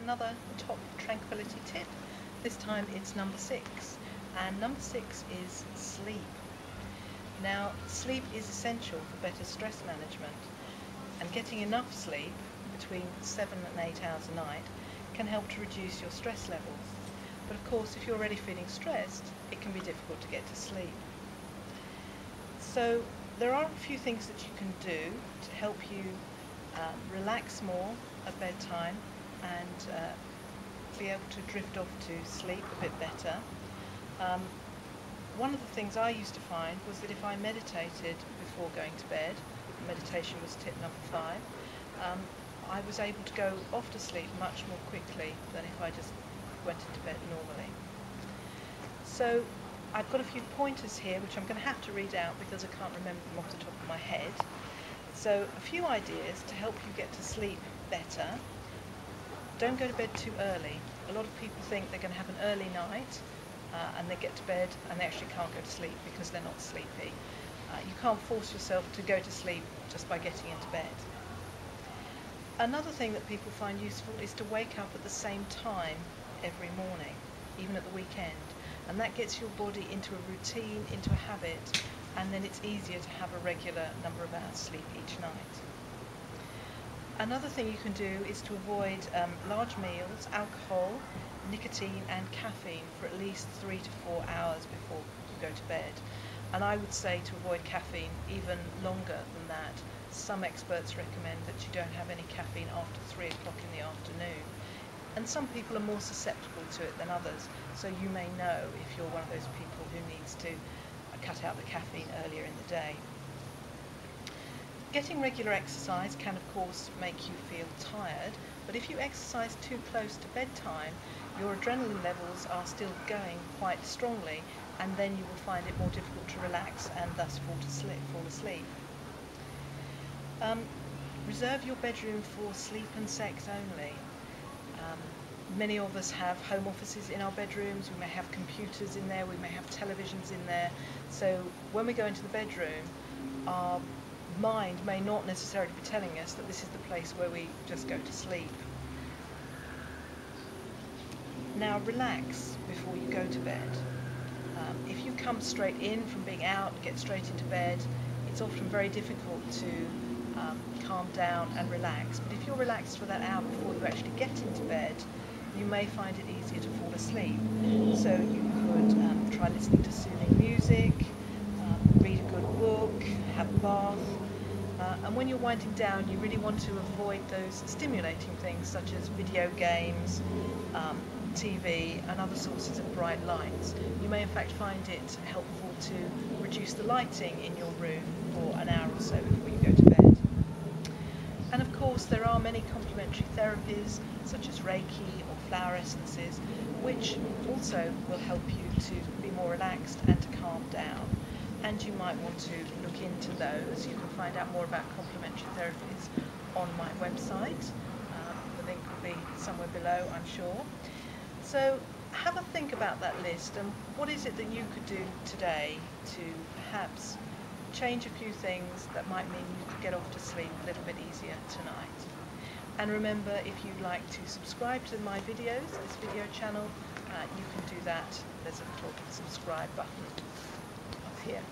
another top tranquility tip. This time it's number 6, and number 6 is sleep. Now, sleep is essential for better stress management, and getting enough sleep, between 7 and 8 hours a night, can help to reduce your stress levels. But of course, if you're already feeling stressed, it can be difficult to get to sleep. So there are a few things that you can do to help you relax more at bedtime and be able to drift off to sleep a bit better. One of the things I used to find was that if I meditated before going to bed, meditation was tip number 5, I was able to go off to sleep much more quickly than if I just went into bed normally. So I've got a few pointers here which I'm going to have to read out because I can't remember them off the top of my head. So a few ideas to help you get to sleep better. Don't go to bed too early. A lot of people think they're going to have an early night and they get to bed and they actually can't go to sleep because they're not sleepy. You can't force yourself to go to sleep just by getting into bed. Another thing that people find useful is to wake up at the same time every morning, even at the weekend. And that gets your body into a routine, into a habit, and then it's easier to have a regular number of hours sleep each night. Another thing you can do is to avoid large meals, alcohol, nicotine and caffeine for at least 3 to 4 hours before you go to bed. And I would say to avoid caffeine even longer than that. Some experts recommend that you don't have any caffeine after 3 o'clock in the afternoon. And some people are more susceptible to it than others, so you may know if you're one of those people who needs to cut out the caffeine earlier in the day. Getting regular exercise can of course make you feel tired, but if you exercise too close to bedtime, your adrenaline levels are still going quite strongly, and then you will find it more difficult to relax and thus fall asleep. Reserve your bedroom for sleep and sex only. Many of us have home offices in our bedrooms, we may have computers in there, we may have televisions in there, so when we go into the bedroom, our mind may not necessarily be telling us that this is the place where we just go to sleep. Now relax before you go to bed. If you come straight in from being out, get straight into bed, it's often very difficult to calm down and relax. But if you're relaxed for that hour before you actually get into bed, you may find it easier to fall asleep. So you could try listening to soothing music, read a good book, have a bath, and when you're winding down you really want to avoid those stimulating things such as video games, TV and other sources of bright lights. You may in fact find it helpful to reduce the lighting in your room for an hour or so before you go to bed. And of course there are many complementary therapies such as Reiki or flower essences, which also will help you to be more relaxed and to calm down. And you might want to look into those. You can find out more about complementary therapies on my website. The link will be somewhere below, I'm sure. So have a think about that list and what is it that you could do today to perhaps change a few things that might mean you could get off to sleep a little bit easier tonight. And remember, if you'd like to subscribe to my videos, this video channel, you can do that. There's a little subscribe button up here.